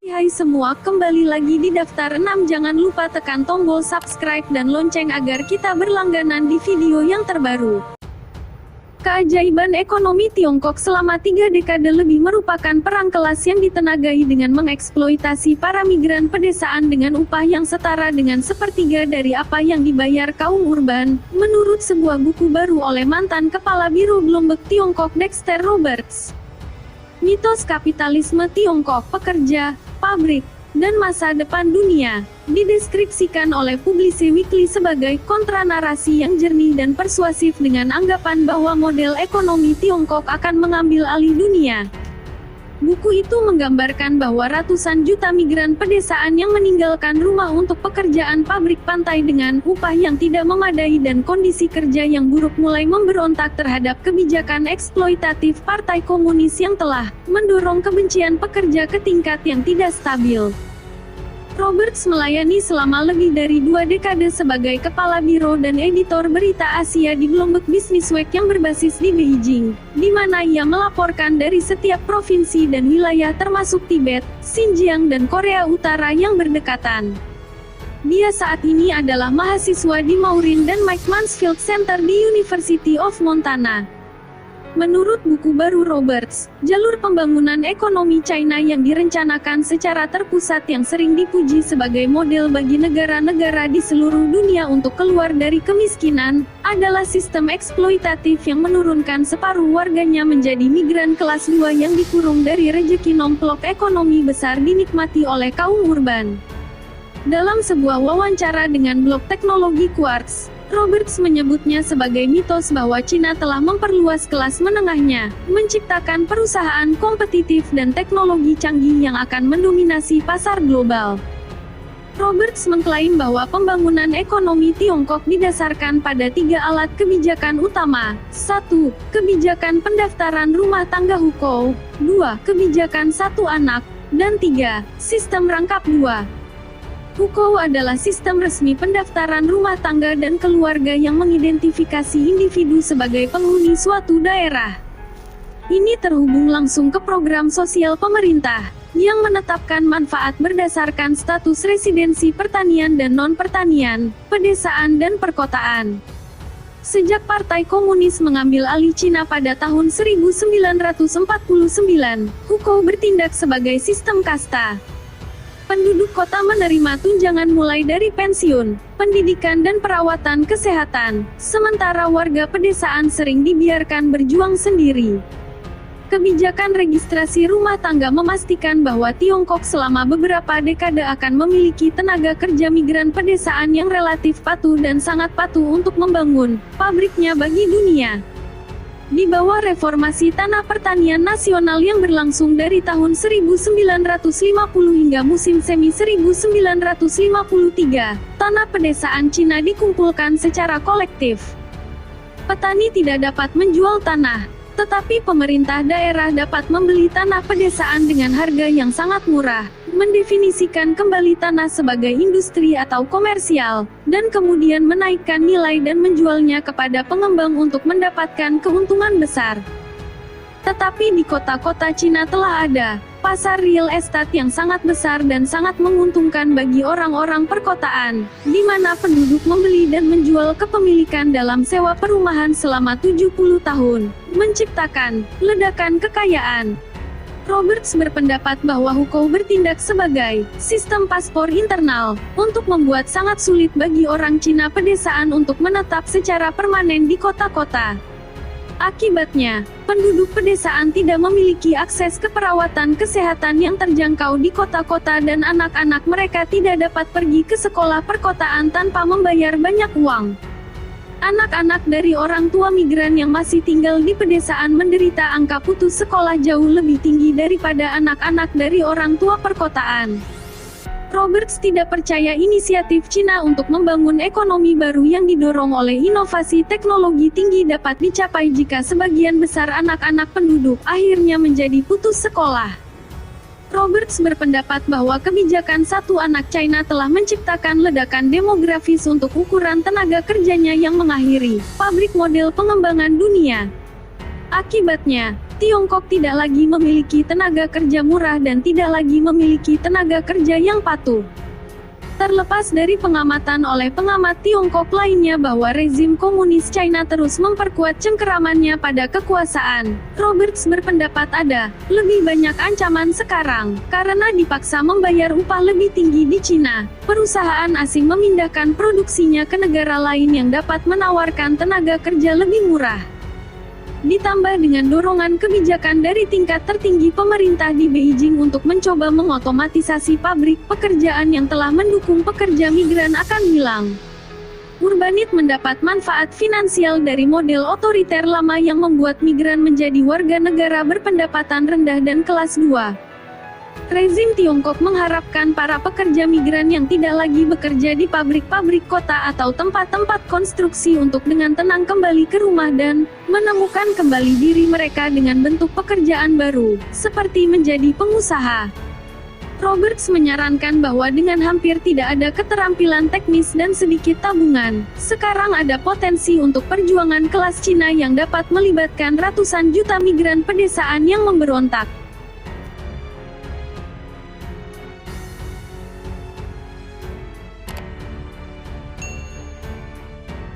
Hai semua, kembali lagi di Daftar 6. Jangan lupa tekan tombol subscribe dan lonceng agar kita berlangganan di video yang terbaru. Keajaiban ekonomi Tiongkok selama 3 dekade lebih merupakan perang kelas yang ditenagai dengan mengeksploitasi para migran pedesaan dengan upah yang setara dengan sepertiga dari apa yang dibayar kaum urban, menurut sebuah buku baru oleh mantan Kepala Biro Bloomberg Tiongkok Dexter Roberts. Mitos kapitalisme Tiongkok, pekerja, pabrik, dan masa depan dunia, dideskripsikan oleh Publicis Weekly sebagai kontranarasi yang jernih dan persuasif dengan anggapan bahwa model ekonomi Tiongkok akan mengambil alih dunia. Buku itu menggambarkan bahwa ratusan juta migran pedesaan yang meninggalkan rumah untuk pekerjaan pabrik pantai dengan upah yang tidak memadai dan kondisi kerja yang buruk mulai memberontak terhadap kebijakan eksploitatif Partai Komunis yang telah mendorong kebencian pekerja ke tingkat yang tidak stabil. Roberts melayani selama lebih dari 2 dekade sebagai kepala biro dan editor berita Asia di Bloomberg Businessweek yang berbasis di Beijing, di mana ia melaporkan dari setiap provinsi dan wilayah termasuk Tibet, Xinjiang dan Korea Utara yang berdekatan. Dia saat ini adalah mahasiswa di Maureen dan Mike Mansfield Center di University of Montana. Menurut buku baru Roberts, jalur pembangunan ekonomi China yang direncanakan secara terpusat yang sering dipuji sebagai model bagi negara-negara di seluruh dunia untuk keluar dari kemiskinan, adalah sistem eksploitatif yang menurunkan separuh warganya menjadi migran kelas 2 yang dikurung dari rejeki nomplok ekonomi besar dinikmati oleh kaum urban. Dalam sebuah wawancara dengan blog teknologi Quartz, Roberts menyebutnya sebagai mitos bahwa Cina telah memperluas kelas menengahnya, menciptakan perusahaan kompetitif dan teknologi canggih yang akan mendominasi pasar global. Roberts mengklaim bahwa pembangunan ekonomi Tiongkok didasarkan pada 3 alat kebijakan utama. 1. Kebijakan pendaftaran rumah tangga hukou. 2. Kebijakan satu anak. Dan 3. Sistem rangkap 2. Hukou adalah sistem resmi pendaftaran rumah tangga dan keluarga yang mengidentifikasi individu sebagai penghuni suatu daerah. Ini terhubung langsung ke program sosial pemerintah, yang menetapkan manfaat berdasarkan status residensi pertanian dan non-pertanian, pedesaan dan perkotaan. Sejak Partai Komunis mengambil alih Cina pada tahun 1949, hukou bertindak sebagai sistem kasta. Penduduk kota menerima tunjangan mulai dari pensiun, pendidikan dan perawatan kesehatan, sementara warga pedesaan sering dibiarkan berjuang sendiri. Kebijakan registrasi rumah tangga memastikan bahwa Tiongkok selama beberapa dekade akan memiliki tenaga kerja migran pedesaan yang relatif patuh dan sangat patuh untuk membangun pabriknya bagi dunia. Di bawah reformasi tanah pertanian nasional yang berlangsung dari tahun 1950 hingga musim semi 1953, tanah pedesaan Cina dikumpulkan secara kolektif. Petani tidak dapat menjual tanah, tetapi pemerintah daerah dapat membeli tanah pedesaan dengan harga yang sangat murah, mendefinisikan kembali tanah sebagai industri atau komersial, dan kemudian menaikkan nilai dan menjualnya kepada pengembang untuk mendapatkan keuntungan besar. Tetapi di kota-kota Cina telah ada pasar real estate yang sangat besar dan sangat menguntungkan bagi orang-orang perkotaan, di mana penduduk membeli dan menjual kepemilikan dalam sewa perumahan selama 70 tahun, menciptakan ledakan kekayaan. Roberts berpendapat bahwa hukou bertindak sebagai sistem paspor internal, untuk membuat sangat sulit bagi orang Cina pedesaan untuk menetap secara permanen di kota-kota. Akibatnya, penduduk pedesaan tidak memiliki akses ke perawatan kesehatan yang terjangkau di kota-kota dan anak-anak mereka tidak dapat pergi ke sekolah perkotaan tanpa membayar banyak uang. Anak-anak dari orang tua migran yang masih tinggal di pedesaan menderita angka putus sekolah jauh lebih tinggi daripada anak-anak dari orang tua perkotaan. Roberts tidak percaya inisiatif Cina untuk membangun ekonomi baru yang didorong oleh inovasi teknologi tinggi dapat dicapai jika sebagian besar anak-anak penduduk akhirnya menjadi putus sekolah. Roberts berpendapat bahwa kebijakan satu anak China telah menciptakan ledakan demografis untuk ukuran tenaga kerjanya yang mengakhiri pabrik model pengembangan dunia. Akibatnya, Tiongkok tidak lagi memiliki tenaga kerja murah dan tidak lagi memiliki tenaga kerja yang patuh. Terlepas dari pengamatan oleh pengamat Tiongkok lainnya bahwa rezim komunis China terus memperkuat cengkeramannya pada kekuasaan, Roberts berpendapat ada lebih banyak ancaman sekarang, karena dipaksa membayar upah lebih tinggi di China. Perusahaan asing memindahkan produksinya ke negara lain yang dapat menawarkan tenaga kerja lebih murah. Ditambah dengan dorongan kebijakan dari tingkat tertinggi pemerintah di Beijing untuk mencoba mengotomatisasi pabrik, pekerjaan yang telah mendukung pekerja migran akan hilang. Urbanit mendapat manfaat finansial dari model otoriter lama yang membuat migran menjadi warga negara berpendapatan rendah dan kelas 2. Rezim Tiongkok mengharapkan para pekerja migran yang tidak lagi bekerja di pabrik-pabrik kota atau tempat-tempat konstruksi untuk dengan tenang kembali ke rumah dan menemukan kembali diri mereka dengan bentuk pekerjaan baru, seperti menjadi pengusaha. Roberts menyarankan bahwa dengan hampir tidak ada keterampilan teknis dan sedikit tabungan, sekarang ada potensi untuk perjuangan kelas Cina yang dapat melibatkan ratusan juta migran pedesaan yang memberontak.